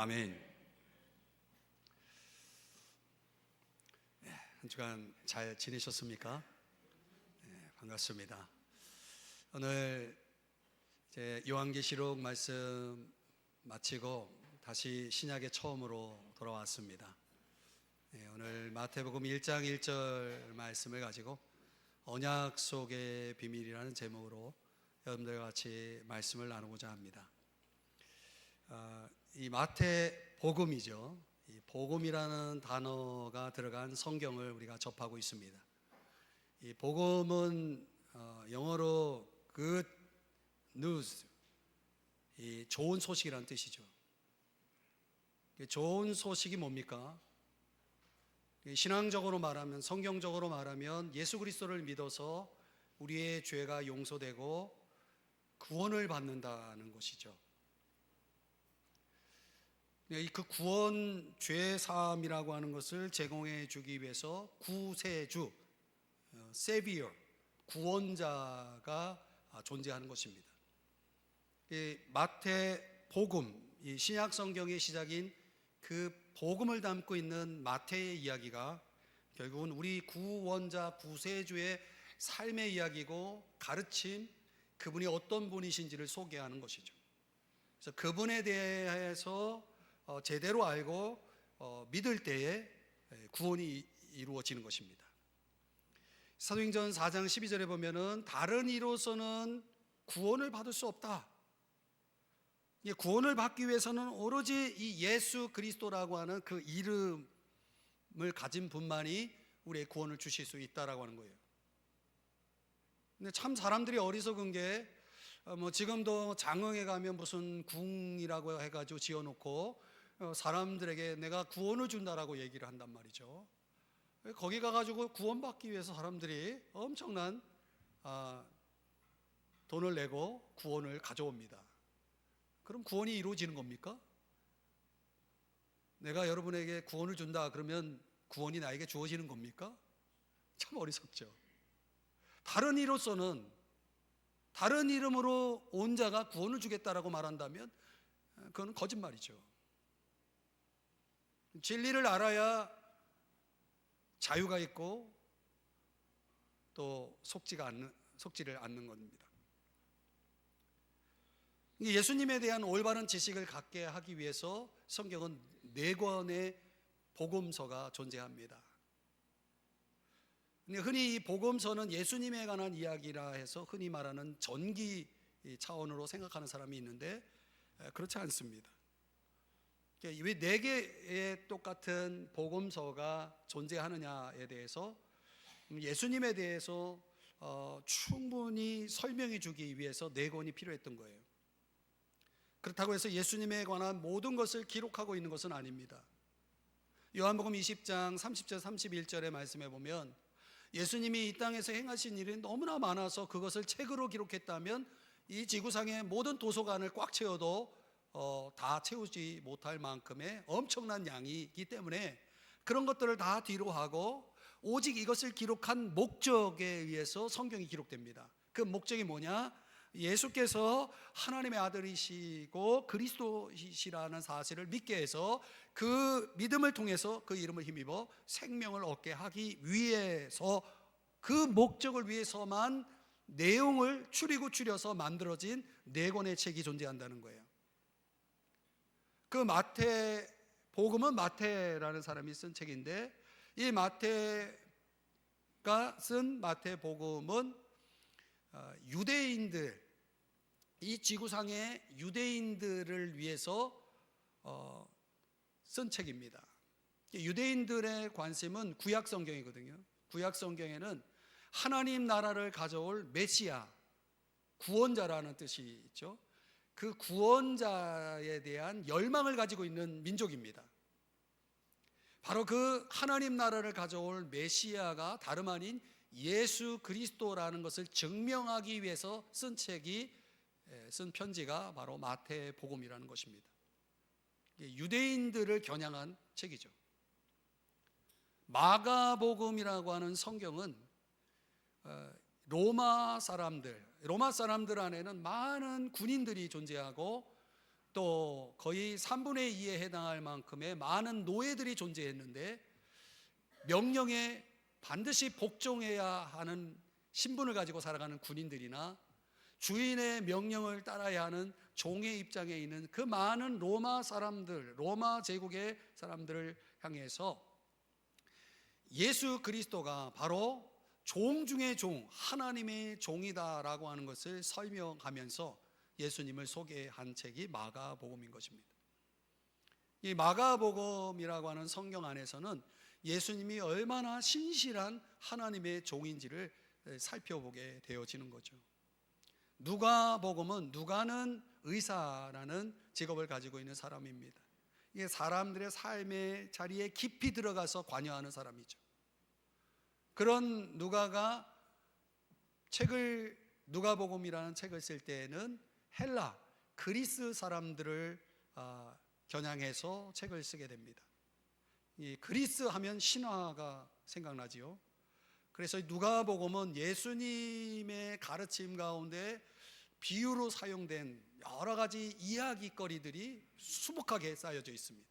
아멘. 한 주간 잘 지내셨습니까? 반갑습니다. 오늘 이제 요한계시록 말씀 마치고 다시 신약의 처음으로 돌아왔습니다. 오늘 마태복음 1장 1절 말씀을 가지고 언약 속의 비밀이라는 제목으로 여러분들과 같이 말씀을 나누고자 합니다. 이 마태복음이죠. 이 복음이라는 단어가 들어간 성경을 우리가 접하고 있습니다. 이 복음은 영어로 good news, 이 좋은 소식이라는 뜻이죠. 좋은 소식이 뭡니까? 신앙적으로 말하면, 성경적으로 말하면 예수 그리스도를 믿어서 우리의 죄가 용서되고 구원을 받는다는 것이죠. 그 구원, 죄 사함이라고 하는 것을 제공해 주기 위해서 구세주, 세비어, 구원자가 존재하는 것입니다. 마태복음, 이 신약 성경의 시작인 그 복음을 담고 있는 마태의 이야기가 결국은 우리 구원자, 구세주의 삶의 이야기고 가르침, 그분이 어떤 분이신지를 소개하는 것이죠. 그래서 그분에 대해서 제대로 알고 믿을 때에 구원이 이루어지는 것입니다. 사도행전 4장 12절에 보면은 다른 이로서는 구원을 받을 수 없다. 구원을 받기 위해서는 오로지 이 예수 그리스도라고 하는 그 이름을 가진 분만이 우리의 구원을 주실 수 있다라고 하는 거예요. 근데 참 사람들이 어리석은 게 지금도 장흥에 가면 무슨 궁이라고 해가지고 지어놓고 사람들에게 내가 구원을 준다라고 얘기를 한단 말이죠. 거기 가가지고 구원받기 위해서 사람들이 엄청난 돈을 내고 구원을 가져옵니다. 그럼 구원이 이루어지는 겁니까? 내가 여러분에게 구원을 준다 그러면 구원이 나에게 주어지는 겁니까? 참 어리석죠. 다른 이로서는, 다른 이름으로 온 자가 구원을 주겠다라고 말한다면 그건 거짓말이죠. 진리를 알아야 자유가 있고 또 속지를 않는 겁니다. 예수님에 대한 올바른 지식을 갖게 하기 위해서 성경은 4권의 복음서가 존재합니다. 흔히 이 복음서는 예수님에 관한 이야기라 해서 흔히 말하는 전기 차원으로 생각하는 사람이 있는데 그렇지 않습니다. 왜 4개의 똑같은 복음서가 존재하느냐에 대해서 예수님에 대해서 충분히 설명해 주기 위해서 4권이 필요했던 거예요. 그렇다고 해서 예수님에 관한 모든 것을 기록하고 있는 것은 아닙니다. 요한복음 20장 30절 31절의 말씀에 보면 예수님이 이 땅에서 행하신 일이 너무나 많아서 그것을 책으로 기록했다면 이 지구상의 모든 도서관을 꽉 채워도 다 채우지 못할 만큼의 엄청난 양이기 때문에 그런 것들을 다 뒤로 하고 오직 이것을 기록한 목적에 의해서 성경이 기록됩니다. 그 목적이 뭐냐? 예수께서 하나님의 아들이시고 그리스도이시라는 사실을 믿게 해서 그 믿음을 통해서 그 이름을 힘입어 생명을 얻게 하기 위해서, 그 목적을 위해서만 내용을 줄여서 만들어진 4권의 책이 존재한다는 거예요. 그 마태복음은 마태라는 사람이 쓴 책인데, 이 마태가 쓴 마태복음은 유대인들, 이 지구상의 유대인들을 위해서 쓴 책입니다. 유대인들의 관심은 구약 성경이거든요. 구약 성경에는 하나님 나라를 가져올 메시아, 구원자라는 뜻이 있죠. 그 구원자에 대한 열망을 가지고 있는 민족입니다. 바로 그 하나님 나라를 가져올 메시아가 다름 아닌 예수 그리스도라는 것을 증명하기 위해서 쓴 편지가 바로 마태복음이라는 것입니다. 유대인들을 겨냥한 책이죠. 마가복음이라고 하는 성경은 로마 사람들 안에는 많은 군인들이 존재하고 또 거의 3분의 2에 해당할 만큼의 많은 노예들이 존재했는데 명령에 반드시 복종해야 하는 신분을 가지고 살아가는 군인들이나 주인의 명령을 따라야 하는 종의 입장에 있는 그 많은 로마 사람들, 로마 제국의 사람들을 향해서 예수 그리스도가 바로 종 중의 종, 하나님의 종이다라고 하는 것을 설명하면서 예수님을 소개한 책이 마가복음인 것입니다. 이 마가복음이라고 하는 성경 안에서는 예수님이 얼마나 신실한 하나님의 종인지를 살펴보게 되어지는 거죠. 누가복음은 누가는 의사라는 직업을 가지고 있는 사람입니다. 이게 사람들의 삶의 자리에 깊이 들어가서 관여하는 사람이죠. 그런 누가가 누가복음이라는 책을 쓸 때에는 헬라, 그리스 사람들을 겨냥해서 책을 쓰게 됩니다. 이 그리스 하면 신화가 생각나지요. 그래서 누가복음은 예수님의 가르침 가운데 비유로 사용된 여러 가지 이야기거리들이 수북하게 쌓여져 있습니다.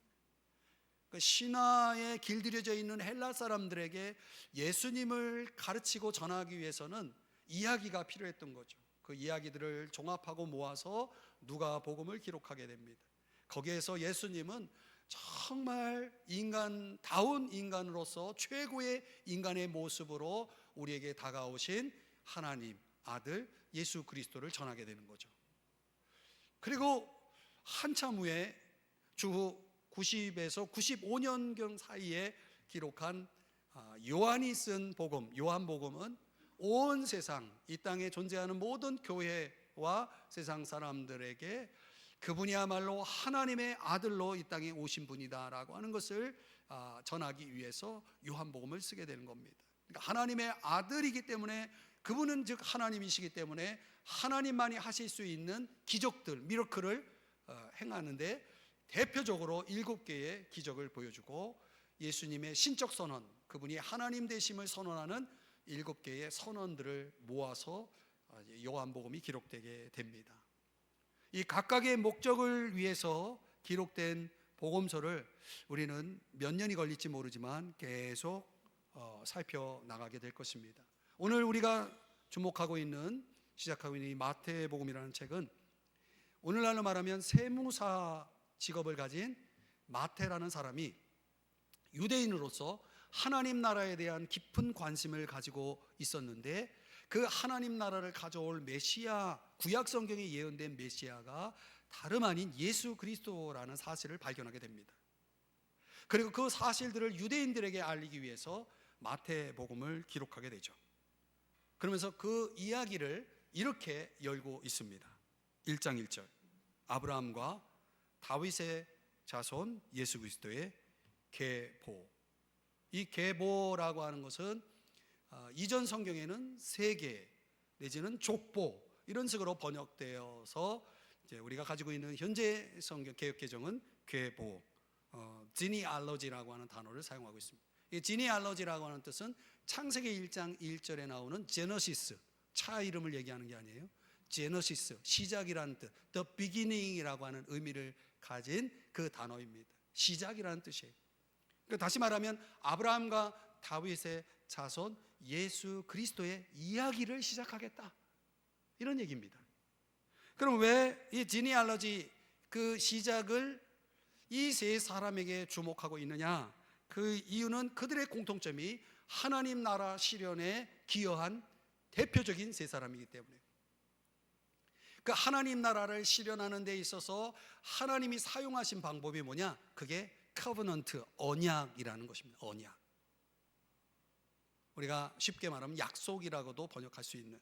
그 신화에 길들여져 있는 헬라 사람들에게 예수님을 가르치고 전하기 위해서는 이야기가 필요했던 거죠. 그 이야기들을 종합하고 모아서 누가복음을 기록하게 됩니다. 거기에서 예수님은 정말 인간다운 인간으로서 최고의 인간의 모습으로 우리에게 다가오신 하나님 아들 예수 그리스도를 전하게 되는 거죠. 그리고 한참 후에 주 90에서 95년경 사이에 기록한 요한이 쓴 복음, 요한복음은 온 세상, 이 땅에 존재하는 모든 교회와 세상 사람들에게 그분이야말로 하나님의 아들로 이 땅에 오신 분이다라고 하는 것을 전하기 위해서 요한복음을 쓰게 되는 겁니다. 그러니까 하나님의 아들이기 때문에, 그분은 즉 하나님이시기 때문에 하나님만이 하실 수 있는 기적들, 미러클을 행하는데 대표적으로 7개의 기적을 보여주고 예수님의 신적 선언, 그분이 하나님 되심을 선언하는 7개의 선언들을 모아서 요한복음이 기록되게 됩니다. 이 각각의 목적을 위해서 기록된 복음서를 우리는 몇 년이 걸릴지 모르지만 계속 살펴나가게 될 것입니다. 오늘 우리가 주목하고 있는, 시작하고 있는 이 마태복음이라는 책은 오늘날로 말하면 세무사 직업을 가진 마태라는 사람이 유대인으로서 하나님 나라에 대한 깊은 관심을 가지고 있었는데, 그 하나님 나라를 가져올 메시아, 구약 성경에 예언된 메시아가 다름 아닌 예수 그리스도라는 사실을 발견하게 됩니다. 그리고 그 사실들을 유대인들에게 알리기 위해서 마태복음을 기록하게 되죠. 그러면서 그 이야기를 이렇게 열고 있습니다. 1장 1절, 아브라함과 다윗의 자손 예수 그리스도의 계보. 이 계보라고 하는 것은 이전 성경에는 세계 내지는 족보 이런 식으로 번역되어서 이제 우리가 가지고 있는 현재 성경 개역개정은 계보, 지니알러지라고 하는 단어를 사용하고 있습니다. 이 지니알러지라고 하는 뜻은 창세기 1장 1절에 나오는 제너시스, 차 이름을 얘기하는 게 아니에요. 제너시스, 시작이라는 뜻, the beginning이라고 하는 의미를 가진 그 단어입니다. 시작이라는 뜻이에요. 그러니까 다시 말하면 아브라함과 다윗의 자손 예수 그리스도의 이야기를 시작하겠다, 이런 얘기입니다. 그럼 왜 이 지니알러지, 그 시작을 이 세 사람에게 주목하고 있느냐? 그 이유는 그들의 공통점이 하나님 나라 실현에 기여한 대표적인 세 사람이기 때문에, 그 하나님 나라를 실현하는 데 있어서 하나님이 사용하신 방법이 뭐냐? 그게 커버넌트, 언약이라는 것입니다. 언약. 우리가 쉽게 말하면 약속이라고도 번역할 수 있는.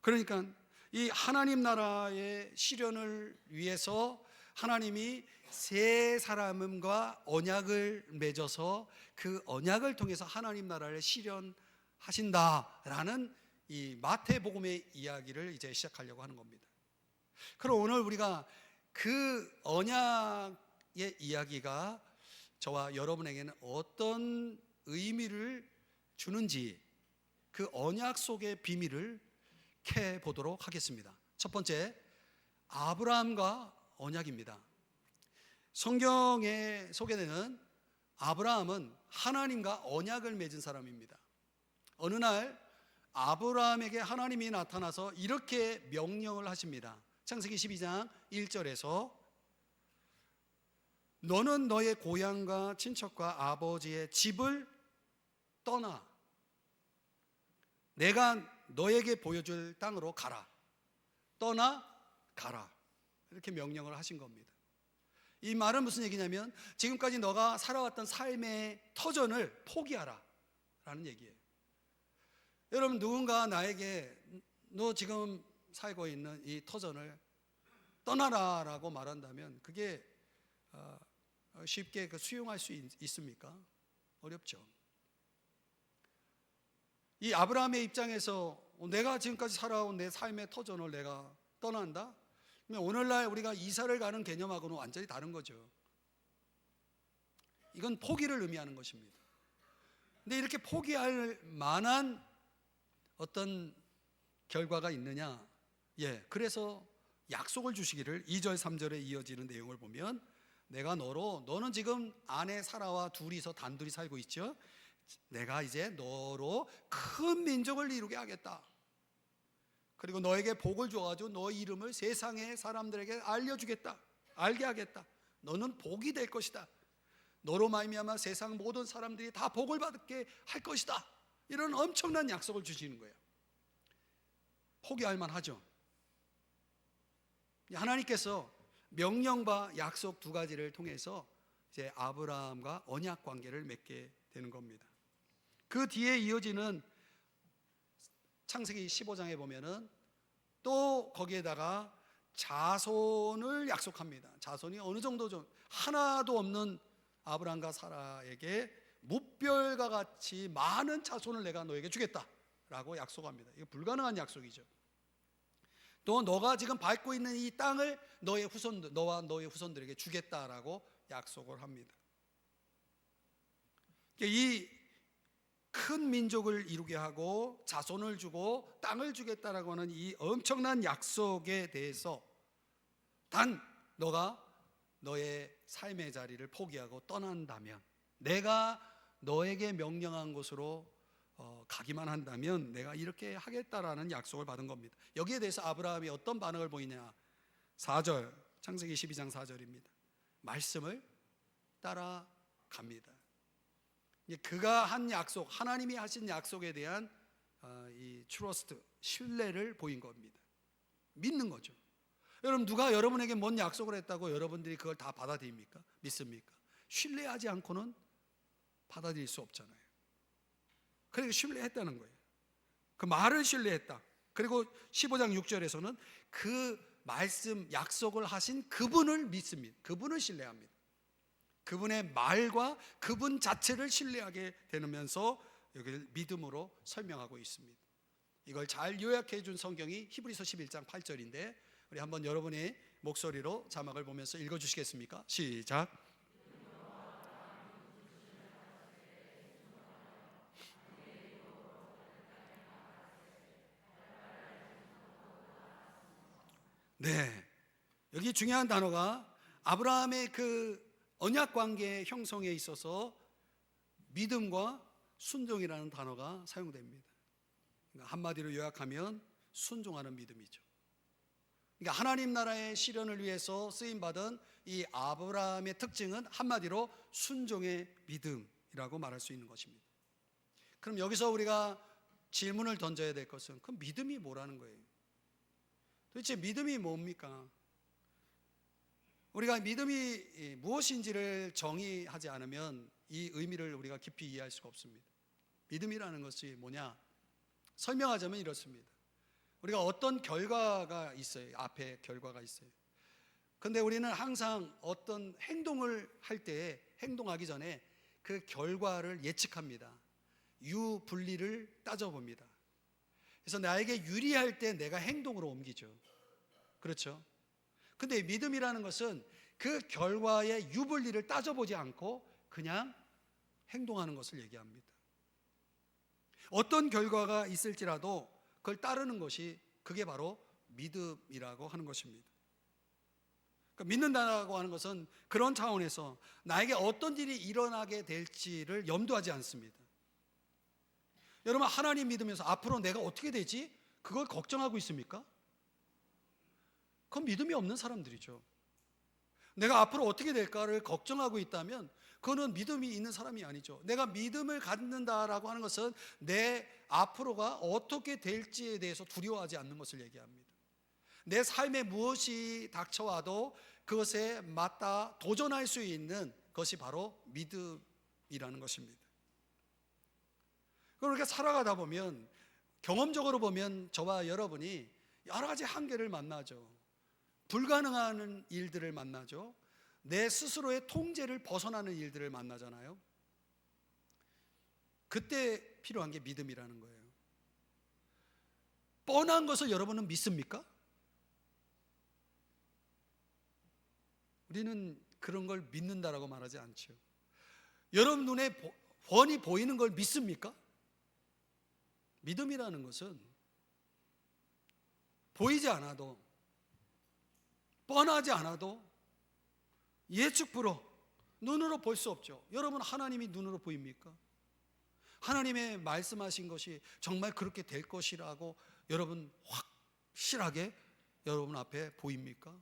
그러니까 이 하나님 나라의 실현을 위해서 하나님이 세 사람과 언약을 맺어서 그 언약을 통해서 하나님 나라를 실현하신다라는 이 마태복음의 이야기를 이제 시작하려고 하는 겁니다. 그럼 오늘 우리가 그 언약의 이야기가 저와 여러분에게는 어떤 의미를 주는지, 그 언약 속의 비밀을 캐보도록 하겠습니다. 첫 번째, 아브라함과 언약입니다. 성경에 소개되는 아브라함은 하나님과 언약을 맺은 사람입니다. 어느 날 아브라함에게 하나님이 나타나서 이렇게 명령을 하십니다. 창세기 12장 1절에서 너는 너의 고향과 친척과 아버지의 집을 떠나 내가 너에게 보여줄 땅으로 가라. 떠나 가라. 이렇게 명령을 하신 겁니다. 이 말은 무슨 얘기냐면 지금까지 너가 살아왔던 삶의 터전을 포기하라 라는 얘기예요. 여러분, 누군가 나에게 너 지금 살고 있는 이 터전을 떠나라 라고 말한다면 그게 쉽게 수용할 수 있습니까? 어렵죠. 이 아브라함의 입장에서 내가 지금까지 살아온 내 삶의 터전을 내가 떠난다? 그러면 오늘날 우리가 이사를 가는 개념하고는 완전히 다른 거죠. 이건 포기를 의미하는 것입니다. 근데 이렇게 포기할 만한 어떤 결과가 있느냐? 그래서 약속을 주시기를 2절 3절에 이어지는 내용을 보면 내가 너는 지금 아내 사라와 둘이서 단둘이 살고 있죠. 내가 이제 너로 큰 민족을 이루게 하겠다. 그리고 너에게 복을 줘가지고 너 이름을 세상의 사람들에게 알려주겠다. 알게 하겠다. 너는 복이 될 것이다. 너로 말미암아 세상 모든 사람들이 다 복을 받게 할 것이다. 이런 엄청난 약속을 주시는 거예요. 포기할 만하죠. 하나님께서 명령과 약속 두 가지를 통해서 이제 아브라함과 언약 관계를 맺게 되는 겁니다. 그 뒤에 이어지는 창세기 15장에 보면은 또 거기에다가 자손을 약속합니다. 자손이 어느 정도 좀 하나도 없는 아브라함과 사라에게 무별과 같이 많은 자손을 내가 너에게 주겠다라고 약속합니다. 이거 불가능한 약속이죠. 또 너가 지금 밟고 있는 이 땅을 너와 너의 후손들에게 주겠다라고 약속을 합니다. 이 큰 민족을 이루게 하고 자손을 주고 땅을 주겠다라고 하는 이 엄청난 약속에 대해서 단 너가 너의 삶의 자리를 포기하고 떠난다면, 내가 너에게 명령한 곳으로 가기만 한다면 내가 이렇게 하겠다라는 약속을 받은 겁니다. 여기에 대해서 아브라함이 어떤 반응을 보이냐? 4절, 창세기 12장 4절입니다. 말씀을 따라갑니다. 그가 한 약속, 하나님이 하신 약속에 대한 이 트러스트, 신뢰를 보인 겁니다. 믿는 거죠. 여러분, 누가 여러분에게 뭔 약속을 했다고 여러분들이 그걸 다 받아들입니까? 믿습니까? 신뢰하지 않고는 받아들일 수 없잖아요. 그러니까 신뢰했다는 거예요. 그 말을 신뢰했다. 그리고 15장 6절에서는 그 말씀, 약속을 하신 그분을 믿습니다. 그분을 신뢰합니다. 그분의 말과 그분 자체를 신뢰하게 되면서 여기를 믿음으로 설명하고 있습니다. 이걸 잘 요약해 준 성경이 히브리서 11장 8절인데 우리 한번 여러분의 목소리로 자막을 보면서 읽어주시겠습니까? 시작. 네, 여기 중요한 단어가 아브라함의 그 언약 관계의 형성에 있어서 믿음과 순종이라는 단어가 사용됩니다. 그러니까 한마디로 요약하면 순종하는 믿음이죠. 그러니까 하나님 나라의 실현을 위해서 쓰임받은 이 아브라함의 특징은 한마디로 순종의 믿음이라고 말할 수 있는 것입니다. 그럼 여기서 우리가 질문을 던져야 될 것은 그 믿음이 뭐라는 거예요? 도대체 믿음이 뭡니까? 우리가 믿음이 무엇인지를 정의하지 않으면 이 의미를 우리가 깊이 이해할 수가 없습니다. 믿음이라는 것이 뭐냐? 설명하자면 이렇습니다. 우리가 어떤 결과가 있어요. 앞에 결과가 있어요. 그런데 우리는 항상 어떤 행동을 할 때 행동하기 전에 그 결과를 예측합니다. 유불리를 따져봅니다. 그래서 나에게 유리할 때 내가 행동으로 옮기죠. 그렇죠? 근데 믿음이라는 것은 그 결과의 유불리를 따져보지 않고 그냥 행동하는 것을 얘기합니다. 어떤 결과가 있을지라도 그걸 따르는 것이 그게 바로 믿음이라고 하는 것입니다. 믿는다고 하는 것은 그런 차원에서 나에게 어떤 일이 일어나게 될지를 염두하지 않습니다. 여러분, 하나님 믿으면서 앞으로 내가 어떻게 되지? 그걸 걱정하고 있습니까? 그건 믿음이 없는 사람들이죠. 내가 앞으로 어떻게 될까를 걱정하고 있다면 그거는 믿음이 있는 사람이 아니죠. 내가 믿음을 갖는다라고 하는 것은 내 앞으로가 어떻게 될지에 대해서 두려워하지 않는 것을 얘기합니다. 내 삶에 무엇이 닥쳐와도 그것에 맞다 도전할 수 있는 것이 바로 믿음이라는 것입니다. 그렇게 살아가다 보면 경험적으로 보면 저와 여러분이 여러 가지 한계를 만나죠. 불가능한 일들을 만나죠. 내 스스로의 통제를 벗어나는 일들을 만나잖아요. 그때 필요한 게 믿음이라는 거예요. 뻔한 것을 여러분은 믿습니까? 우리는 그런 걸 믿는다라고 말하지 않죠. 여러분 눈에 훤히 보이는 걸 믿습니까? 믿음이라는 것은 보이지 않아도, 뻔하지 않아도 예측 불허, 눈으로 볼 수 없죠. 여러분, 하나님이 눈으로 보입니까? 하나님의 말씀하신 것이 정말 그렇게 될 것이라고 여러분 확실하게 여러분 앞에 보입니까?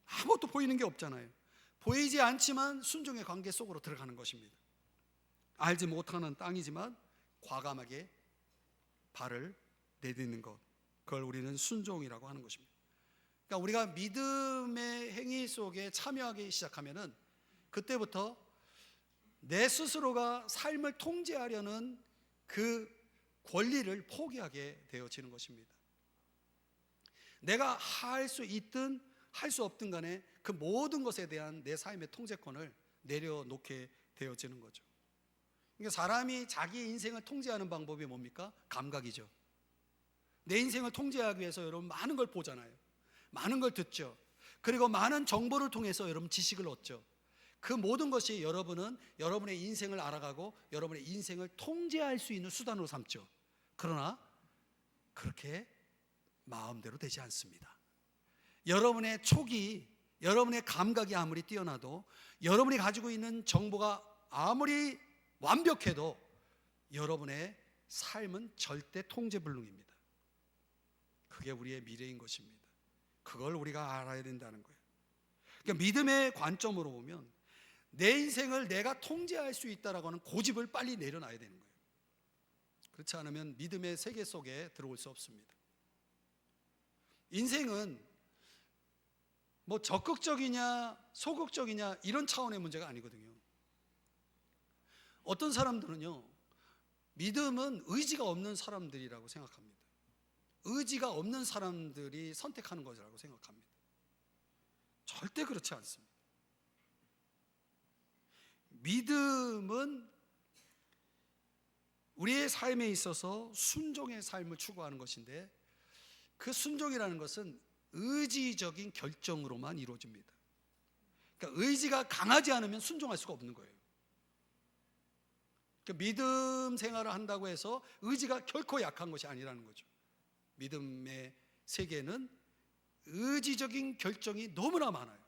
아무것도 보이는 게 없잖아요. 보이지 않지만 순종의 관계 속으로 들어가는 것입니다. 알지 못하는 땅이지만 과감하게 발을 내딛는 것, 그걸 우리는 순종이라고 하는 것입니다. 그러니까 우리가 믿음의 행위 속에 참여하기 시작하면은 그때부터 내 스스로가 삶을 통제하려는 그 권리를 포기하게 되어지는 것입니다. 내가 할 수 있든 할 수 없든 간에 그 모든 것에 대한 내 삶의 통제권을 내려놓게 되어지는 거죠. 그러니까 사람이 자기 인생을 통제하는 방법이 뭡니까? 감각이죠. 내 인생을 통제하기 위해서 여러분 많은 걸 보잖아요. 많은 걸 듣죠. 그리고 많은 정보를 통해서 여러분 지식을 얻죠. 그 모든 것이 여러분은 여러분의 인생을 알아가고 여러분의 인생을 통제할 수 있는 수단으로 삼죠. 그러나 그렇게 마음대로 되지 않습니다. 여러분의 촉이, 여러분의 감각이 아무리 뛰어나도, 여러분이 가지고 있는 정보가 아무리 완벽해도 여러분의 삶은 절대 통제불능입니다. 그게 우리의 미래인 것입니다. 그걸 우리가 알아야 된다는 거예요. 그러니까 믿음의 관점으로 보면 내 인생을 내가 통제할 수 있다라고 하는 고집을 빨리 내려놔야 되는 거예요. 그렇지 않으면 믿음의 세계 속에 들어올 수 없습니다. 인생은 뭐 적극적이냐 소극적이냐 이런 차원의 문제가 아니거든요. 어떤 사람들은요, 믿음은 의지가 없는 사람들이라고 생각합니다. 의지가 없는 사람들이 선택하는 것이라고 생각합니다. 절대 그렇지 않습니다. 믿음은 우리의 삶에 있어서 순종의 삶을 추구하는 것인데, 그 순종이라는 것은 의지적인 결정으로만 이루어집니다. 그러니까 의지가 강하지 않으면 순종할 수가 없는 거예요. 그러니까 믿음 생활을 한다고 해서 의지가 결코 약한 것이 아니라는 거죠. 믿음의 세계는 의지적인 결정이 너무나 많아요.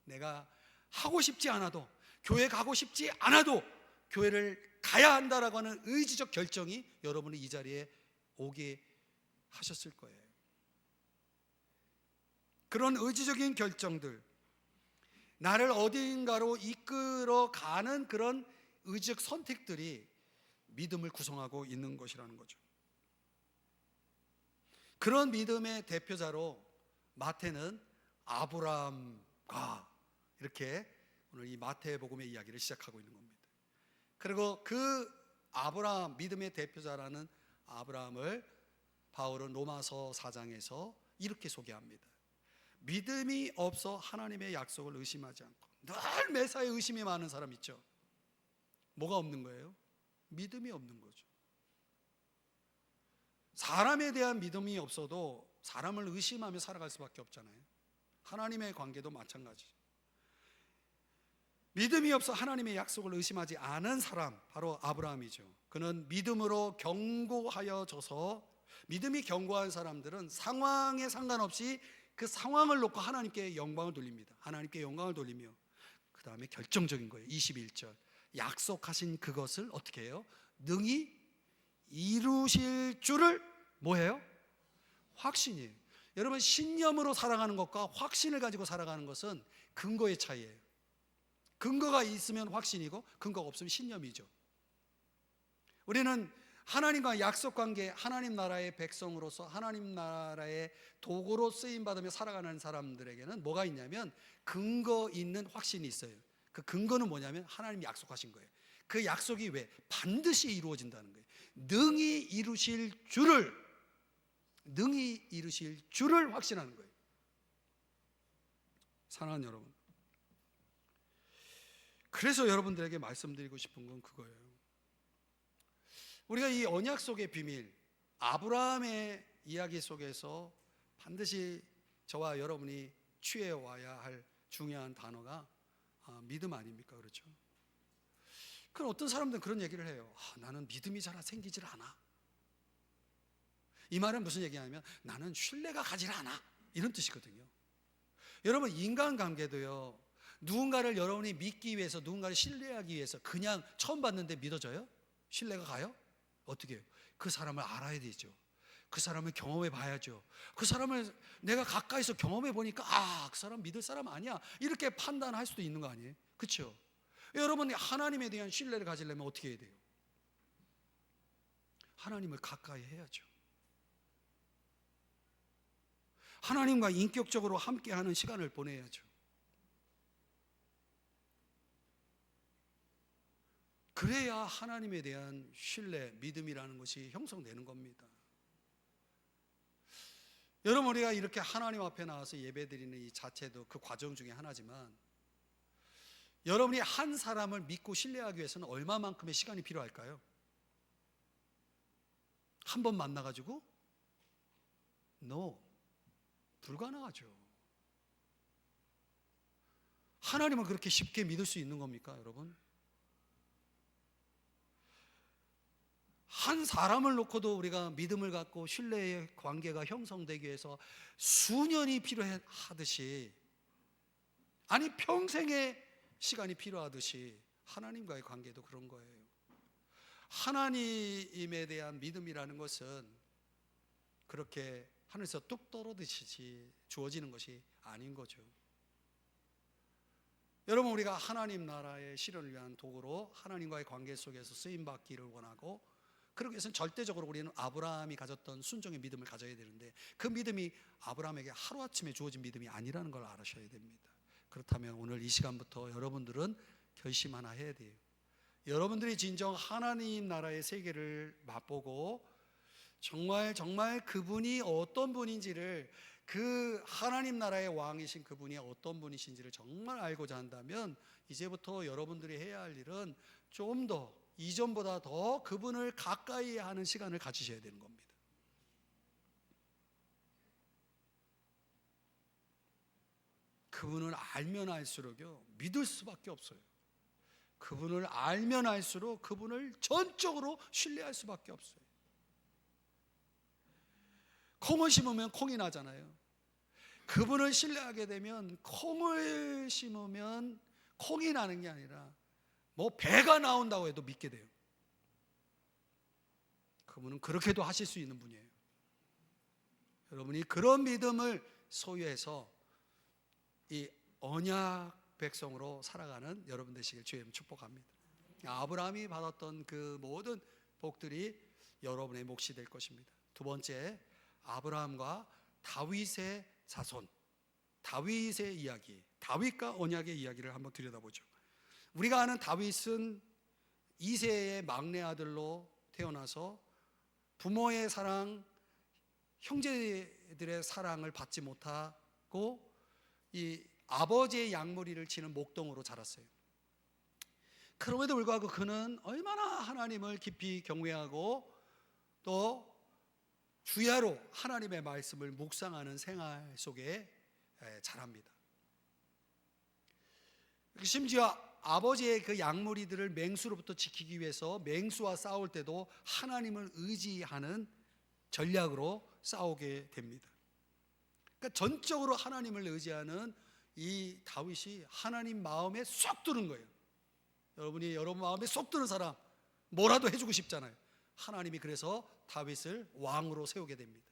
내가 하고 싶지 않아도, 교회 가고 싶지 않아도 교회를 가야 한다라고 하는 의지적 결정이 여러분이 이 자리에 오게 하셨을 거예요. 그런 의지적인 결정들, 나를 어딘가로 이끌어가는 그런 의지적 선택들이 믿음을 구성하고 있는 것이라는 거죠. 그런 믿음의 대표자로 마태는 아브라함과 이렇게 오늘 이 마태복음의 이야기를 시작하고 있는 겁니다. 그리고 그 아브라함, 믿음의 대표자라는 아브라함을 바울은 로마서 4장에서 이렇게 소개합니다. 믿음이 없어 하나님의 약속을 의심하지 않고, 늘 매사에 의심이 많은 사람 있죠. 뭐가 없는 거예요? 믿음이 없는 거죠. 사람에 대한 믿음이 없어도 사람을 의심하며 살아갈 수밖에 없잖아요. 하나님의 관계도 마찬가지죠. 믿음이 없어 하나님의 약속을 의심하지 않은 사람, 바로 아브라함이죠. 그는 믿음으로 견고하여져서, 믿음이 견고한 사람들은 상황에 상관없이 그 상황을 놓고 하나님께 영광을 돌립니다. 하나님께 영광을 돌리며 그 다음에 결정적인 거예요. 21절 약속하신 그것을 어떻게 해요? 능히 이루실 줄을 뭐해요? 확신이에요. 여러분, 신념으로 살아가는 것과 확신을 가지고 살아가는 것은 근거의 차이예요. 근거가 있으면 확신이고 근거가 없으면 신념이죠. 우리는 하나님과 약속관계, 하나님 나라의 백성으로서 하나님 나라의 도구로 쓰임받으며 살아가는 사람들에게는 뭐가 있냐면 근거 있는 확신이 있어요. 그 근거는 뭐냐면 하나님이 약속하신 거예요. 그 약속이 왜? 반드시 이루어진다는 거예요. 능히 이루실 줄을 확신하는 거예요. 사랑하는 여러분, 그래서 여러분들에게 말씀드리고 싶은 건 그거예요. 우리가 이 언약 속의 비밀, 아브라함의 이야기 속에서 반드시 저와 여러분이 취해와야 할 중요한 단어가 믿음 아닙니까? 그렇죠? 그럼 어떤 사람들은 그런 얘기를 해요. 나는 믿음이 잘 생기질 않아. 이 말은 무슨 얘기냐면 나는 신뢰가 가질 않아, 이런 뜻이거든요. 여러분, 인간관계도요, 누군가를 여러분이 믿기 위해서, 누군가를 신뢰하기 위해서 그냥 처음 봤는데 믿어져요? 신뢰가 가요? 어떻게 해요? 그 사람을 알아야 되죠. 그 사람을 경험해 봐야죠. 그 사람을 내가 가까이서 경험해 보니까 그 사람 믿을 사람 아니야, 이렇게 판단할 수도 있는 거 아니에요? 그렇죠? 여러분이 하나님에 대한 신뢰를 가지려면 어떻게 해야 돼요? 하나님을 가까이 해야죠. 하나님과 인격적으로 함께하는 시간을 보내야죠. 그래야 하나님에 대한 신뢰, 믿음이라는 것이 형성되는 겁니다. 여러분, 우리가 이렇게 하나님 앞에 나와서 예배드리는 이 자체도 그 과정 중에 하나지만, 여러분이 한 사람을 믿고 신뢰하기 위해서는 얼마만큼의 시간이 필요할까요? 한 번 만나가지고? No, 불가능하죠. 하나님을 그렇게 쉽게 믿을 수 있는 겁니까, 여러분? 한 사람을 놓고도 우리가 믿음을 갖고 신뢰의 관계가 형성되기 위해서 수년이 필요하듯이, 아니 평생의 시간이 필요하듯이 하나님과의 관계도 그런 거예요. 하나님에 대한 믿음이라는 것은 그렇게 하늘에서 뚝 떨어지듯이 주어지는 것이 아닌 거죠. 여러분, 우리가 하나님 나라의 실현을 위한 도구로 하나님과의 관계 속에서 쓰임받기를 원하고, 그러기 위해서는 절대적으로 우리는 아브라함이 가졌던 순종의 믿음을 가져야 되는데, 그 믿음이 아브라함에게 하루아침에 주어진 믿음이 아니라는 걸 아셔야 됩니다. 그렇다면 오늘 이 시간부터 여러분들은 결심 하나 해야 돼요. 여러분들이 진정 하나님 나라의 세계를 맛보고 정말 그분이 어떤 분인지를, 그 하나님 나라의 왕이신 그분이 어떤 분이신지를 정말 알고자 한다면, 이제부터 여러분들이 해야 할 일은 좀 더 이전보다 더 그분을 가까이 하는 시간을 가지셔야 되는 겁니다. 그분을 알면 알수록요, 믿을 수밖에 없어요. 그분을 알면 알수록 그분을 전적으로 신뢰할 수밖에 없어요. 콩을 심으면 콩이 나잖아요. 그분을 신뢰하게 되면 콩을 심으면 콩이 나는 게 아니라 배가 나온다고 해도 믿게 돼요. 그분은 그렇게도 하실 수 있는 분이에요. 여러분이 그런 믿음을 소유해서 이 언약 백성으로 살아가는 여러분 되시길 주의 이름으로 축복합니다. 아브라함이 받았던 그 모든 복들이 여러분의 몫이 될 것입니다. 두 번째, 아브라함과 다윗의 자손, 다윗의 이야기, 다윗과 언약의 이야기를 한번 들여다보죠. 우리가 아는 다윗은 2세의 막내 아들로 태어나서 부모의 사랑, 형제들의 사랑을 받지 못하고 이 아버지의 양머리를 치는 목동으로 자랐어요. 그럼에도 불구하고 그는 얼마나 하나님을 깊이 경외하고 또 주야로 하나님의 말씀을 묵상하는 생활 속에 자랍니다. 심지어 아버지의 그 양머리들을 맹수로부터 지키기 위해서 맹수와 싸울 때도 하나님을 의지하는 전략으로 싸우게 됩니다. 그러니까 전적으로 하나님을 의지하는 이 다윗이 하나님 마음에 쏙 드는 거예요. 여러분이 여러분 마음에 쏙 드는 사람 뭐라도 해주고 싶잖아요. 하나님이 그래서 다윗을 왕으로 세우게 됩니다.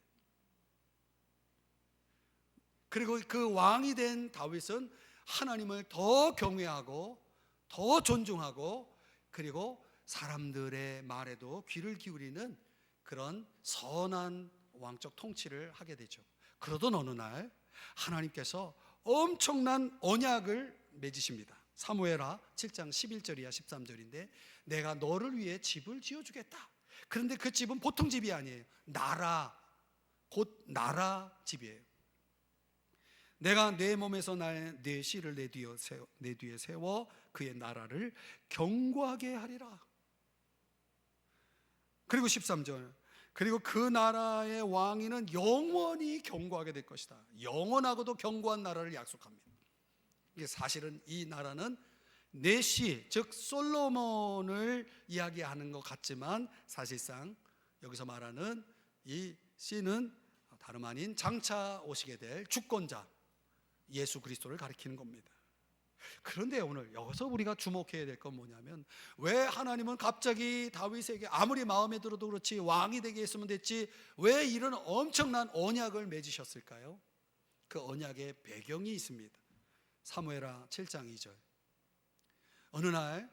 그리고 그 왕이 된 다윗은 하나님을 더 경외하고 더 존중하고 그리고 사람들의 말에도 귀를 기울이는 그런 선한 왕적 통치를 하게 되죠. 그러던 어느 날 하나님께서 엄청난 언약을 맺으십니다. 사무엘하 7장 11절이야 13절인데 내가 너를 위해 집을 지어주겠다. 그런데 그 집은 보통 집이 아니에요. 나라, 곧 나라 집이에요. 내가 내 몸에서 내 씨를 내 뒤에 세워 그의 나라를 견고하게 하리라. 그리고 13절 그리고 그 나라의 왕위는 영원히 견고하게 될 것이다. 영원하고도 견고한 나라를 약속합니다. 이게 사실은 이 나라는 내 씨, 즉 솔로몬을 이야기하는 것 같지만 사실상 여기서 말하는 이 씨는 다름 아닌 장차 오시게 될 주권자 예수 그리스도를 가리키는 겁니다. 그런데 오늘 여기서 우리가 주목해야 될 건 뭐냐면 왜 하나님은 갑자기 다윗에게 아무리 마음에 들어도 그렇지 왕이 되게 했으면 됐지 왜 이런 엄청난 언약을 맺으셨을까요? 그 언약의 배경이 있습니다. 사무엘하 7장 2절 어느 날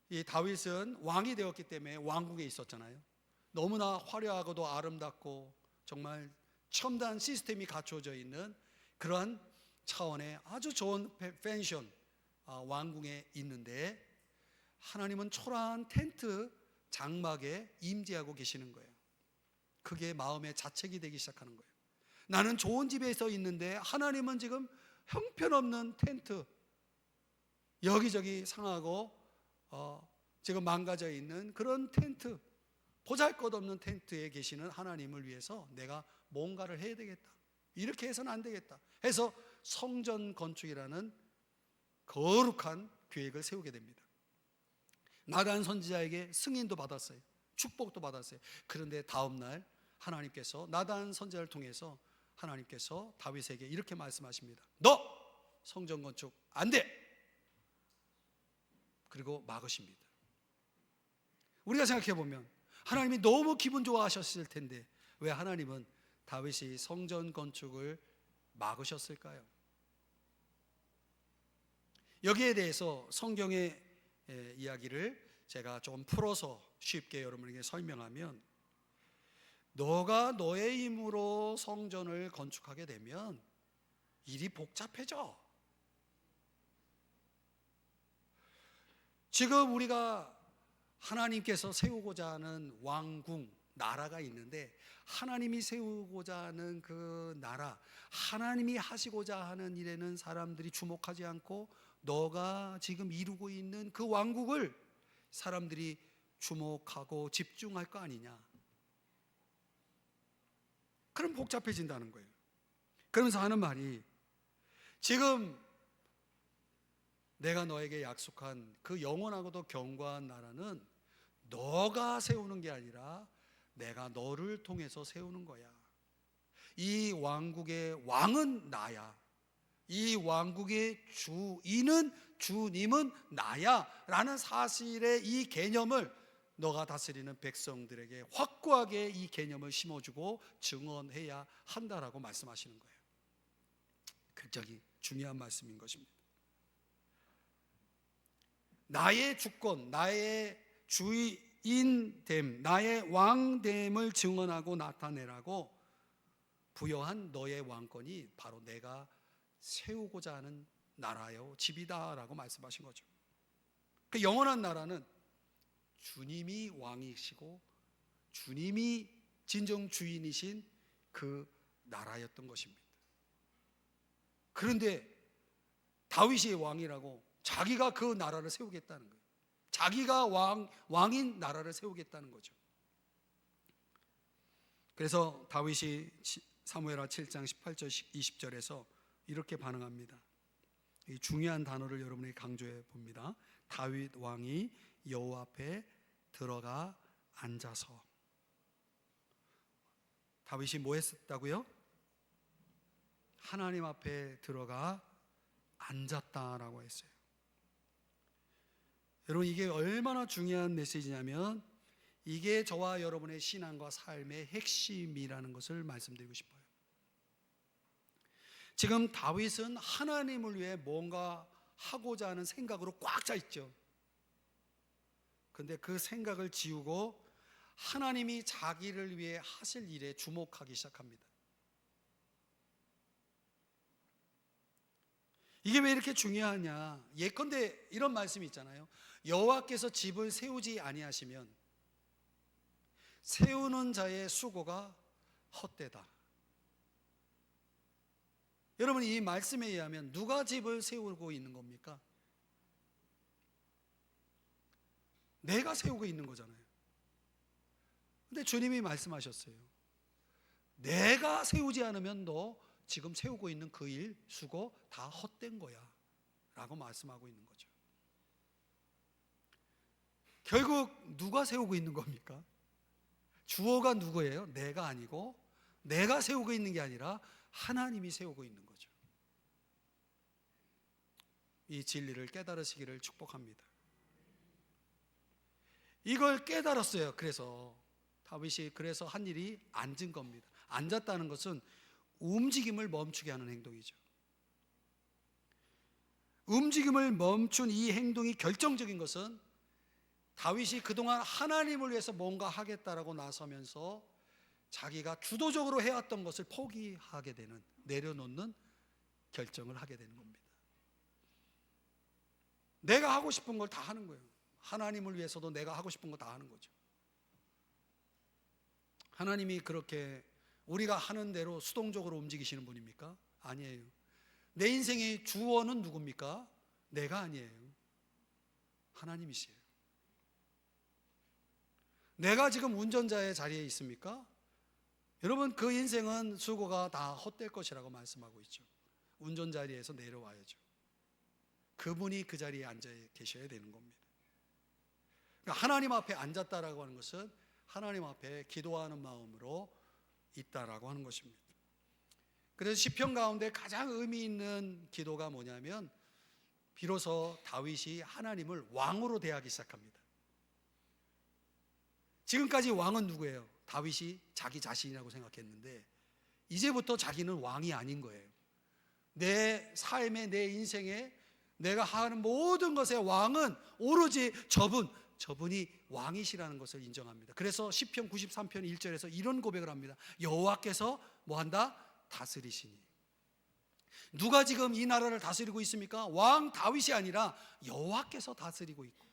이 다윗은 왕이 되었기 때문에 왕국에 있었잖아요. 너무나 화려하고도 아름답고 정말 첨단 시스템이 갖춰져 있는 그러한 차원의 아주 좋은 펜션 왕궁에 있는데 하나님은 초라한 텐트 장막에 임재하고 계시는 거예요. 그게 마음의 자책이 되기 시작하는 거예요. 나는 좋은 집에서 있는데 하나님은 지금 형편없는 텐트 여기저기 상하고 지금 망가져 있는 그런 텐트 보잘것없는 텐트에 계시는 하나님을 위해서 내가 뭔가를 해야 되겠다. 이렇게 해서는 안 되겠다 해서 성전 건축이라는 거룩한 계획을 세우게 됩니다. 나단 선지자에게 승인도 받았어요. 축복도 받았어요. 그런데 다음 날 하나님께서 나단 선지자를 통해서 하나님께서 다윗에게 이렇게 말씀하십니다. 너 성전 건축 안 돼. 그리고 막으십니다. 우리가 생각해 보면 하나님이 너무 기분 좋아하셨을 텐데 왜 하나님은 다윗이 성전 건축을 막으셨을까요? 여기에 대해서 성경의 이야기를 제가 좀 풀어서 쉽게 여러분에게 설명하면 너가 너의 힘으로 성전을 건축하게 되면 일이 복잡해져. 지금 우리가 하나님께서 세우고자 하는 왕궁, 나라가 있는데 하나님이 세우고자 하는 그 나라, 하나님이 하시고자 하는 일에는 사람들이 주목하지 않고 너가 지금 이루고 있는 그 왕국을 사람들이 주목하고 집중할 거 아니냐. 그럼 복잡해진다는 거예요. 그러면서 하는 말이 지금 내가 너에게 약속한 그 영원하고도 견고한 나라는 너가 세우는 게 아니라 내가 너를 통해서 세우는 거야. 이 왕국의 왕은 나야. 이 왕국의 주님은 나야 라는 사실의 이 개념을 너가 다스리는 백성들에게 확고하게 이 개념을 심어주고 증언해야 한다라고 말씀하시는 거예요. 굉장히 중요한 말씀인 것입니다. 나의 주권, 나의 주인됨, 나의 왕됨을 증언하고 나타내라고 부여한 너의 왕권이 바로 내가 세우고자 하는 나라요 집이다라고 말씀하신 거죠. 그 영원한 나라는 주님이 왕이시고 주님이 진정 주인이신 그 나라였던 것입니다. 그런데 다윗이 왕이라고 자기가 그 나라를 세우겠다는 거예요. 자기가 왕인 나라를 세우겠다는 거죠. 그래서 다윗이 사무엘하 7장 18절 20절에서 이렇게 반응합니다. 이 중요한 단어를 여러분에게 강조해 봅니다. 다윗 왕이 여호와 앞에 들어가 앉아서. 다윗이 뭐 했었다고요? 하나님 앞에 들어가 앉았다라고 했어요. 여러분, 이게 얼마나 중요한 메시지냐면 이게 저와 여러분의 신앙과 삶의 핵심이라는 것을 말씀드리고 싶어요. 지금 다윗은 하나님을 위해 뭔가 하고자 하는 생각으로 꽉 차 있죠. 그런데 그 생각을 지우고 하나님이 자기를 위해 하실 일에 주목하기 시작합니다. 이게 왜 이렇게 중요하냐? 예컨대 이런 말씀이 있잖아요. 여호와께서 집을 세우지 아니하시면 세우는 자의 수고가 헛되다. 여러분, 이 말씀에 의하면 누가 집을 세우고 있는 겁니까? 내가 세우고 있는 거잖아요. 근데 주님이 말씀하셨어요. 내가 세우지 않으면 너 지금 세우고 있는 그 일, 수고 다 헛된 거야 라고 말씀하고 있는 거죠. 결국 누가 세우고 있는 겁니까? 주어가 누구예요? 내가 아니고, 내가 세우고 있는 게 아니라 하나님이 세우고 있는 거죠. 이 진리를 깨달으시기를 축복합니다. 이걸 깨달았어요. 그래서 다윗이 그래서 한 일이 앉은 겁니다. 앉았다는 것은 움직임을 멈추게 하는 행동이죠. 움직임을 멈춘 이 행동이 결정적인 것은 다윗이 그동안 하나님을 위해서 뭔가 하겠다라고 나서면서 자기가 주도적으로 해왔던 것을 포기하게 되는, 내려놓는 결정을 하게 되는 겁니다. 내가 하고 싶은 걸 다 하는 거예요. 하나님을 위해서도 내가 하고 싶은 거 다 하는 거죠. 하나님이 그렇게 우리가 하는 대로 수동적으로 움직이시는 분입니까? 아니에요. 내 인생의 주어는 누굽니까? 내가 아니에요. 하나님이시에요. 내가 지금 운전자의 자리에 있습니까? 여러분, 그 인생은 수고가 다 헛될 것이라고 말씀하고 있죠. 운전 자리에서 내려와야죠. 그분이 그 자리에 앉아 계셔야 되는 겁니다. 그러니까 하나님 앞에 앉았다라고 하는 것은 하나님 앞에 기도하는 마음으로 있다라고 하는 것입니다. 그래서 시편 가운데 가장 의미 있는 기도가 뭐냐면 비로소 다윗이 하나님을 왕으로 대하기 시작합니다. 지금까지 왕은 누구예요? 다윗이 자기 자신이라고 생각했는데 이제부터 자기는 왕이 아닌 거예요. 내 삶에, 내 인생에 내가 하는 모든 것의 왕은 오로지 저분이 왕이시라는 것을 인정합니다. 그래서 시편 93편 1절에서 이런 고백을 합니다. 여호와께서 뭐한다? 다스리시니. 누가 지금 이 나라를 다스리고 있습니까? 왕 다윗이 아니라 여호와께서 다스리고 있고,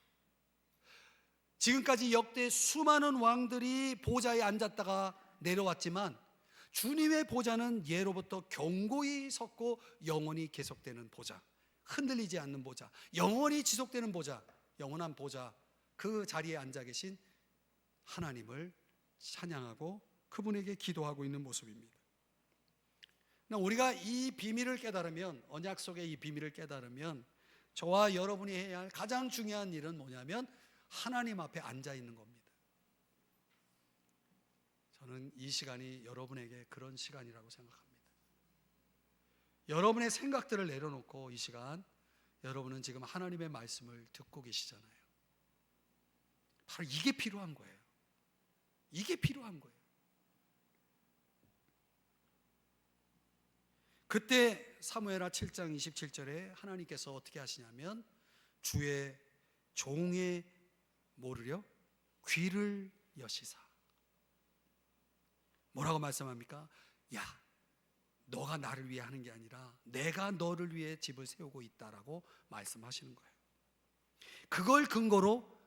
지금까지 역대 수많은 왕들이 보좌에 앉았다가 내려왔지만 주님의 보좌는 예로부터 견고히 섰고 영원히 계속되는 보좌, 흔들리지 않는 보좌, 영원히 지속되는 보좌, 영원한 보좌, 그 자리에 앉아 계신 하나님을 찬양하고 그분에게 기도하고 있는 모습입니다. 우리가 이 비밀을 깨달으면, 언약 속의 이 비밀을 깨달으면 저와 여러분이 해야 할 가장 중요한 일은 뭐냐면 하나님 앞에 앉아 있는 겁니다. 저는 이 시간이 여러분에게 그런 시간이라고 생각합니다. 여러분의 생각들을 내려놓고 이 시간 여러분은 지금 하나님의 말씀을 듣고 계시잖아요. 바로 이게 필요한 거예요. 이게 필요한 거예요. 그때 사무엘하 7장 27절에 하나님께서 어떻게 하시냐면 주의 종의 뭐를요? 귀를 여시사. 뭐라고 말씀합니까? 야, 너가 나를 위해 하는 게 아니라 내가 너를 위해 집을 세우고 있다라고 말씀하시는 거예요. 그걸 근거로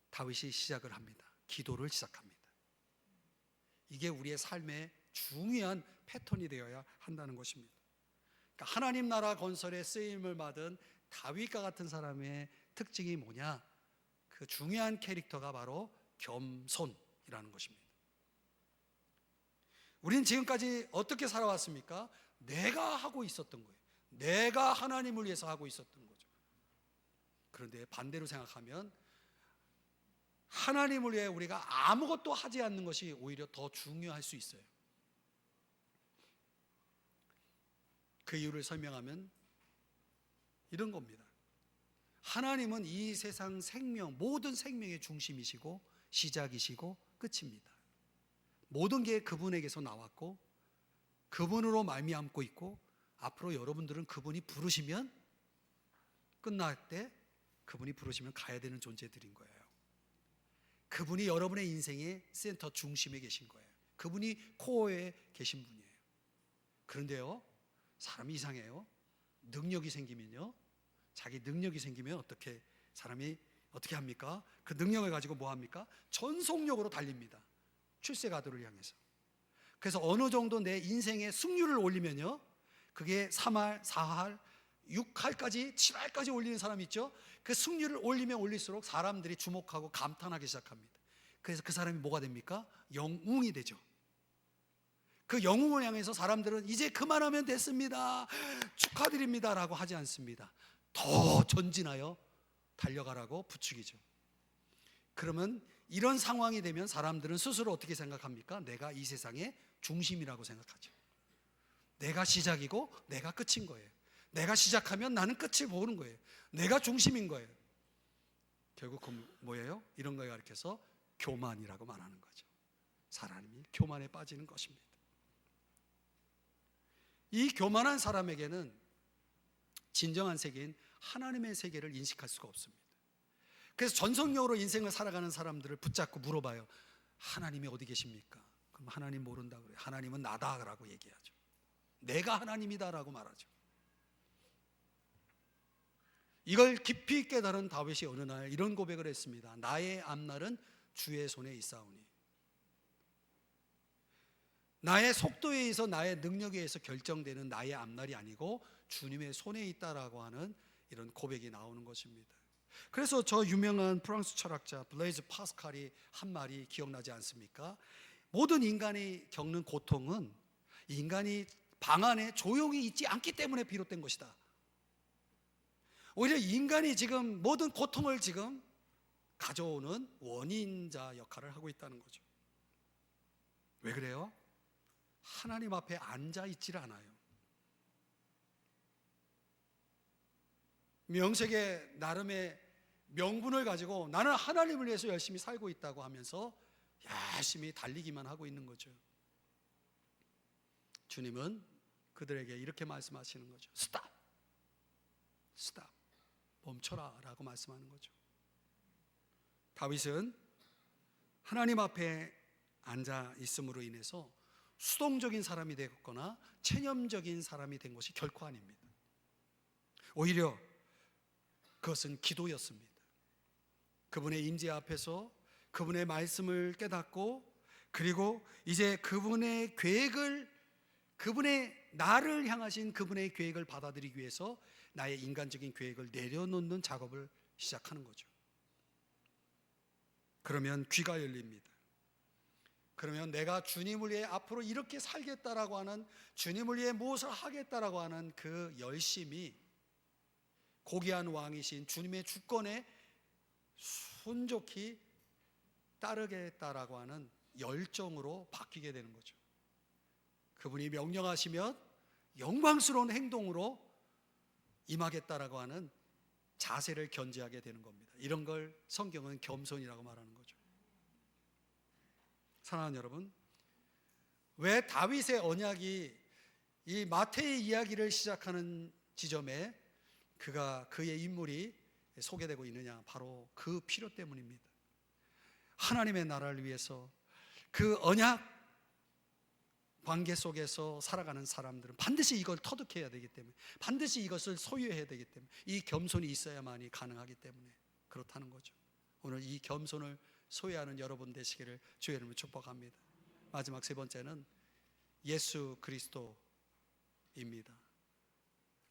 다윗이 시작을 합니다. 기도를 시작합니다. 이게 우리의 삶의 중요한 패턴이 되어야 한다는 것입니다. 그러니까 하나님 나라 건설에 쓰임을 받은 다윗과 같은 사람의 특징이 뭐냐? 그 중요한 캐릭터가 바로 겸손이라는 것입니다. 우리는 지금까지 어떻게 살아왔습니까? 내가 하고 있었던 거예요. 내가 하나님을 위해서 하고 있었던 거죠. 그런데 반대로 생각하면 하나님을 위해 우리가 아무것도 하지 않는 것이 오히려 더 중요할 수 있어요. 그 이유를 설명하면 이런 겁니다. 하나님은 이 세상 생명, 모든 생명의 중심이시고 시작이시고 끝입니다. 모든 게 그분에게서 나왔고 그분으로 말미암고 있고, 앞으로 여러분들은 그분이 부르시면, 끝날 때 그분이 부르시면 가야 되는 존재들인 거예요. 그분이 여러분의 인생의 센터 중심에 계신 거예요. 그분이 코어에 계신 분이에요. 그런데요, 사람이 이상해요. 능력이 생기면요, 자기 능력이 생기면 사람이 어떻게 합니까? 그 능력을 가지고 뭐 합니까? 전속력으로 달립니다. 출세가도를 향해서. 그래서 어느 정도 내 인생의 승률을 올리면요, 그게 3할, 4할, 6할까지, 7할까지 올리는 사람이 있죠. 그 승률을 올리면 올릴수록 사람들이 주목하고 감탄하기 시작합니다. 그래서 그 사람이 뭐가 됩니까? 영웅이 되죠. 그 영웅을 향해서 사람들은 이제 그만하면 됐습니다, 축하드립니다 라고 하지 않습니다. 더 전진하여 달려가라고 부추기죠. 그러면 이런 상황이 되면 사람들은 스스로 어떻게 생각합니까? 내가 이 세상의 중심이라고 생각하죠. 내가 시작이고 내가 끝인 거예요. 내가 시작하면 나는 끝을 보는 거예요. 내가 중심인 거예요. 결국 그 뭐예요? 이런 거에 가르쳐서 교만이라고 말하는 거죠. 사람이 교만에 빠지는 것입니다. 이 교만한 사람에게는 진정한 세계인 하나님의 세계를 인식할 수가 없습니다. 그래서 전속력으로 인생을 살아가는 사람들을 붙잡고 물어봐요. 하나님이 어디 계십니까? 그럼 하나님 모른다 그래요. 하나님은 나다라고 얘기하죠. 내가 하나님이다라고 말하죠. 이걸 깊이 깨달은 다윗이 어느 날 이런 고백을 했습니다. 나의 앞날은 주의 손에 있사오니. 나의 속도에 의해서, 나의 능력에 의해서 결정되는 나의 앞날이 아니고 주님의 손에 있다라고 하는 이런 고백이 나오는 것입니다. 그래서 저 유명한 프랑스 철학자 블레이즈 파스칼이 한 말이 기억나지 않습니까? 모든 인간이 겪는 고통은 인간이 방 안에 조용히 있지 않기 때문에 비롯된 것이다. 오히려 인간이 지금 모든 고통을 지금 가져오는 원인자 역할을 하고 있다는 거죠. 왜 그래요? 하나님 앞에 앉아 있지를 않아요. 명색의 나름의 명분을 가지고 나는 하나님을 위해서 열심히 살고 있다고 하면서 열심히 달리기만 하고 있는 거죠. 주님은 그들에게 이렇게 말씀하시는 거죠. 스탑! 스탑! 멈춰라 라고 말씀하는 거죠. 다윗은 하나님 앞에 앉아 있음으로 인해서 수동적인 사람이 되거나 체념적인 사람이 된 것이 결코 아닙니다. 오히려 그것은 기도였습니다. 그분의 임재 앞에서 그분의 말씀을 깨닫고, 그리고 이제 그분의 계획을, 그분의 나를 향하신 그분의 계획을 받아들이기 위해서 나의 인간적인 계획을 내려놓는 작업을 시작하는 거죠. 그러면 귀가 열립니다. 그러면 내가 주님을 위해 앞으로 이렇게 살겠다라고 하는, 주님을 위해 무엇을 하겠다라고 하는 그 열심이 고귀한 왕이신 주님의 주권에 순종히 따르겠다라고 하는 열정으로 바뀌게 되는 거죠. 그분이 명령하시면 영광스러운 행동으로 임하겠다라고 하는 자세를 견지하게 되는 겁니다. 이런 걸 성경은 겸손이라고 말하는 거죠. 사랑하는 여러분, 왜 다윗의 언약이 이 마태의 이야기를 시작하는 지점에 그의 인물이 소개되고 있느냐? 바로 그 필요 때문입니다. 하나님의 나라를 위해서 그 언약 관계 속에서 살아가는 사람들은 반드시 이걸 터득해야 되기 때문에, 반드시 이것을 소유해야 되기 때문에, 이 겸손이 있어야만이 가능하기 때문에 그렇다는 거죠. 오늘 이 겸손을 소유하는 여러분 되시기를 주의 이름으로 축복합니다. 마지막 세 번째는 예수 그리스도입니다.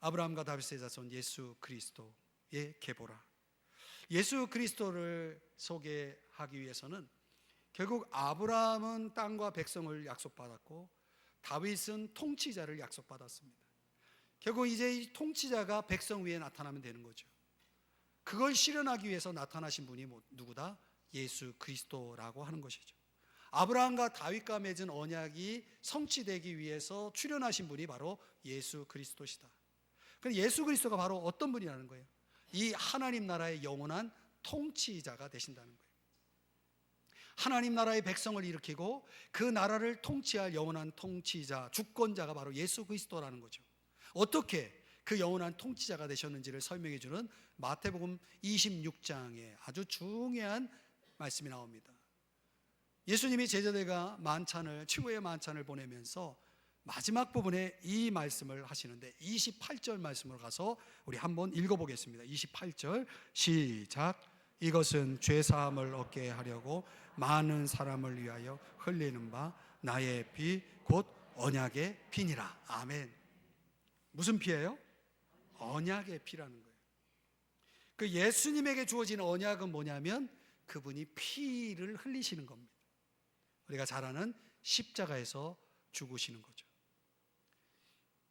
아브라함과 다윗의 자손 예수 그리스도의 계보라. 예수 그리스도를 소개하기 위해서는 결국 아브라함은 땅과 백성을 약속받았고 다윗은 통치자를 약속받았습니다. 결국 이제 이 통치자가 백성 위에 나타나면 되는 거죠. 그걸 실현하기 위해서 나타나신 분이 누구다? 예수 그리스도라고 하는 것이죠. 아브라함과 다윗과 맺은 언약이 성취되기 위해서 출현하신 분이 바로 예수 그리스도시다. 그럼 예수 그리스도가 바로 어떤 분이라는 거예요? 이 하나님 나라의 영원한 통치자가 되신다는 거예요. 하나님 나라의 백성을 일으키고 그 나라를 통치할 영원한 통치자, 주권자가 바로 예수 그리스도라는 거죠. 어떻게 그 영원한 통치자가 되셨는지를 설명해 주는 마태복음 26장에 아주 중요한 말씀이 나옵니다. 예수님이 제자들과 만찬을, 최후의 만찬을 보내면서 마지막 부분에 이 말씀을 하시는데 28절 말씀으로 가서 우리 한번 읽어보겠습니다. 28절 시작. 이것은 죄사함을 얻게 하려고 많은 사람을 위하여 흘리는 바 나의 피 곧 언약의 피니라. 아멘. 무슨 피예요? 언약의 피라는 거예요. 그 예수님에게 주어진 언약은 뭐냐면 그분이 피를 흘리시는 겁니다. 우리가 잘 아는 십자가에서 죽으시는 거죠.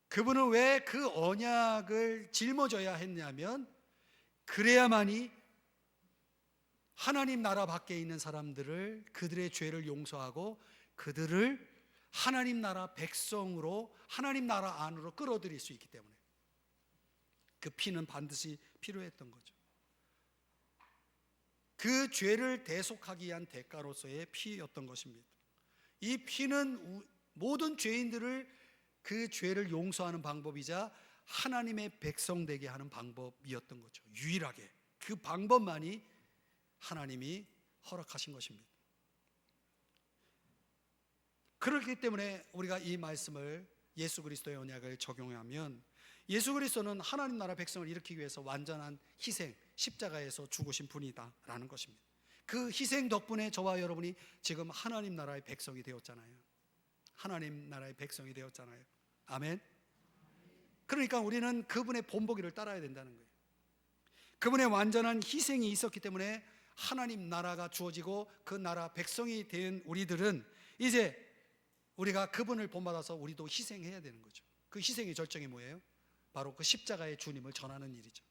그분은 왜 그 언약을 짊어져야 했냐면 그래야만이 하나님 나라 밖에 있는 사람들을, 그들의 죄를 용서하고 그들을 하나님 나라 백성으로, 하나님 나라 안으로 끌어들일 수 있기 때문에 그 피는 반드시 필요했던 거죠. 그 죄를 대속하기 위한 대가로서의 피였던 것입니다. 이 피는 모든 죄인들을 그 죄를 용서하는 방법이자 하나님의 백성 되게 하는 방법이었던 거죠. 유일하게 그 방법만이 하나님이 허락하신 것입니다. 그렇기 때문에 우리가 이 말씀을, 예수 그리스도의 언약을 적용하면 예수 그리스도는 하나님 나라 백성을 일으키기 위해서 완전한 희생, 십자가에서 죽으신 분이다라는 것입니다. 그 희생 덕분에 저와 여러분이 지금 하나님 나라의 백성이 되었잖아요. 하나님 나라의 백성이 되었잖아요. 아멘. 그러니까 우리는 그분의 본보기를 따라야 된다는 거예요. 그분의 완전한 희생이 있었기 때문에 하나님 나라가 주어지고 그 나라 백성이 된 우리들은 이제 우리가 그분을 본받아서 우리도 희생해야 되는 거죠. 그 희생의 절정이 뭐예요? 바로 그 십자가의 주님을 전하는 일이죠.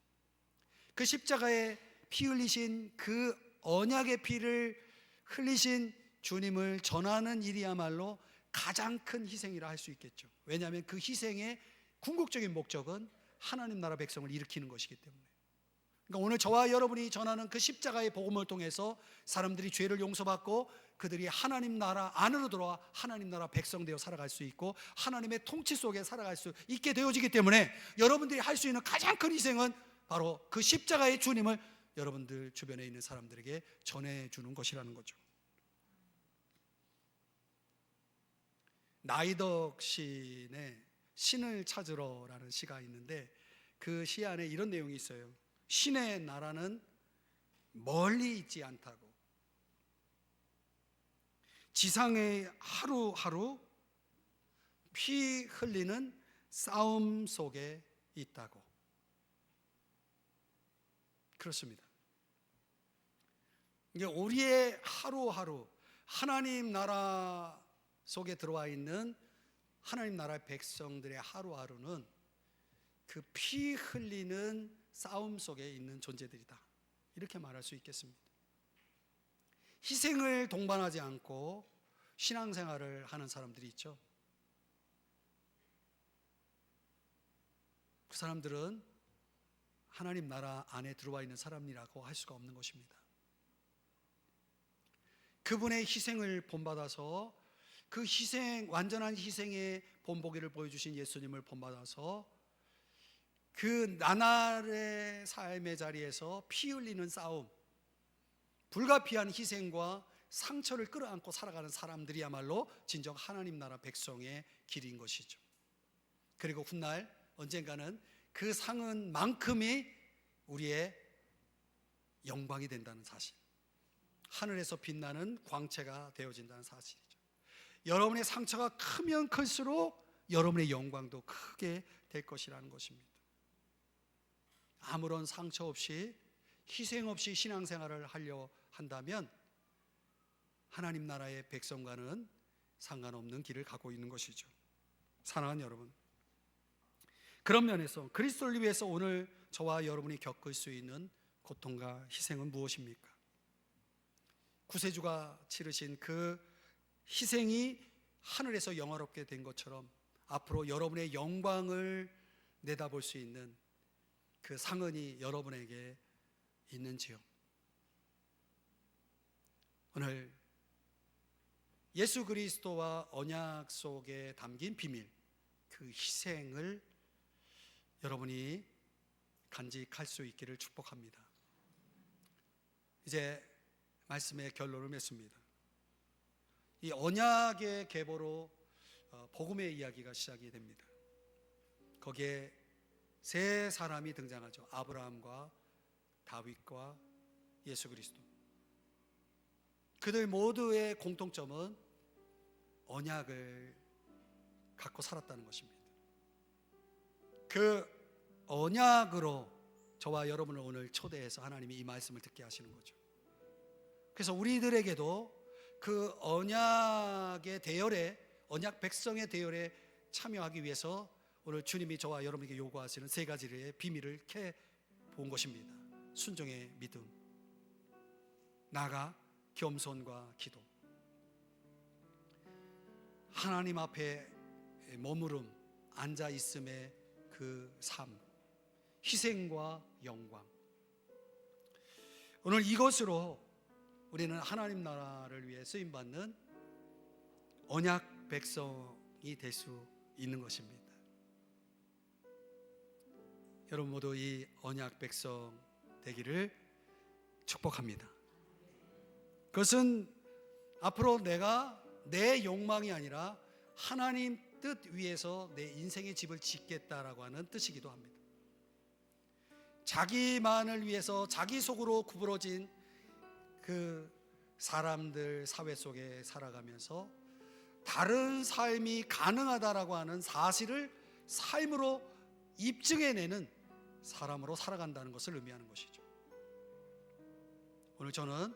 그 십자가에 피 흘리신, 그 언약의 피를 흘리신 주님을 전하는 일이야말로 가장 큰 희생이라 할 수 있겠죠. 왜냐하면 그 희생의 궁극적인 목적은 하나님 나라 백성을 일으키는 것이기 때문에. 그러니까 오늘 저와 여러분이 전하는 그 십자가의 복음을 통해서 사람들이 죄를 용서받고 그들이 하나님 나라 안으로 들어와 하나님 나라 백성 되어 살아갈 수 있고 하나님의 통치 속에 살아갈 수 있게 되어지기 때문에 여러분들이 할 수 있는 가장 큰 희생은 바로 그 십자가의 주님을 여러분들 주변에 있는 사람들에게 전해주는 것이라는 거죠. 나이덕 시인의 신을 찾으러라는 시가 있는데 그 시 안에 이런 내용이 있어요. 신의 나라는 멀리 있지 않다고, 지상의 하루하루 피 흘리는 싸움 속에 있다고. 그렇습니다. 우리의 하루하루, 하나님 나라 속에 들어와 있는 하나님 나라의 백성들의 하루하루는 그 피 흘리는 싸움 속에 있는 존재들이다, 이렇게 말할 수 있겠습니다. 희생을 동반하지 않고 신앙생활을 하는 사람들이 있죠. 그 사람들은 하나님 나라 안에 들어와 있는 사람이라고 할 수가 없는 것입니다. 그분의 희생을 본받아서 그 희생, 완전한 희생의 본보기를 보여주신 예수님을 본받아서 그 나날의 삶의 자리에서 피 흘리는 싸움, 불가피한 희생과 상처를 끌어안고 살아가는 사람들이야말로 진정 하나님 나라 백성의 길인 것이죠. 그리고 훗날 언젠가는 그 상은 만큼이 우리의 영광이 된다는 사실, 하늘에서 빛나는 광채가 되어진다는 사실이죠. 여러분의 상처가 크면 클수록 여러분의 영광도 크게 될 것이라는 것입니다. 아무런 상처 없이, 희생 없이 신앙생활을 하려 한다면 하나님 나라의 백성과는 상관없는 길을 가고 있는 것이죠. 사랑하는 여러분, 그런 면에서 그리스도를 위해서 오늘 저와 여러분이 겪을 수 있는 고통과 희생은 무엇입니까? 구세주가 치르신 그 희생이 하늘에서 영화롭게 된 것처럼 앞으로 여러분의 영광을 내다볼 수 있는 그 상흔이 여러분에게 있는지요? 오늘 예수 그리스도와 언약 속에 담긴 비밀, 그 희생을 여러분이 간직할 수 있기를 축복합니다. 이제 말씀의 결론을 맺습니다. 이 언약의 계보로 복음의 이야기가 시작이 됩니다. 거기에 세 사람이 등장하죠. 아브라함과 다윗과 예수 그리스도. 그들 모두의 공통점은 언약을 갖고 살았다는 것입니다. 그 언약으로 저와 여러분을 오늘 초대해서 하나님이 이 말씀을 듣게 하시는 거죠. 그래서 우리들에게도 그 언약의 대열에, 언약 백성의 대열에 참여하기 위해서 오늘 주님이 저와 여러분에게 요구하시는 세 가지의 비밀을 캐 본 것입니다. 순종의 믿음, 나아가 겸손과 기도, 하나님 앞에 머무름, 앉아 있음의 그 삶, 희생과 영광. 오늘 이것으로 우리는 하나님 나라를 위해 쓰임받는 언약 백성이 될 수 있는 것입니다. 여러분 모두 이 언약 백성 되기를 축복합니다. 그것은 앞으로 내가 내 욕망이 아니라 하나님 뜻 위에서 내 인생의 집을 짓겠다라고 하는 뜻이기도 합니다. 자기만을 위해서 자기 속으로 구부러진 그 사람들 사회 속에 살아가면서 다른 삶이 가능하다라고 하는 사실을 삶으로 입증해내는 사람으로 살아간다는 것을 의미하는 것이죠. 오늘 저는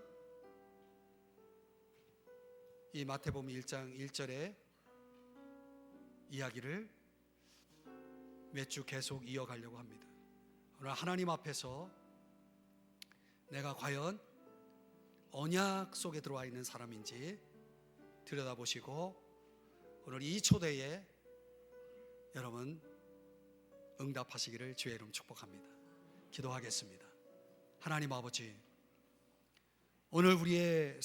이 마태복음 1장 1절의 이야기를 몇 주 계속 이어가려고 합니다. 오늘 하나님 앞에서 내가 과연 언약 속에 들어와 있는 사람인지 들여다보시고 오늘 이 초대에 여러분 응답하시기를 주의 이름 축복합니다. 기도하겠습니다. 하나님 아버지, 오늘 우리의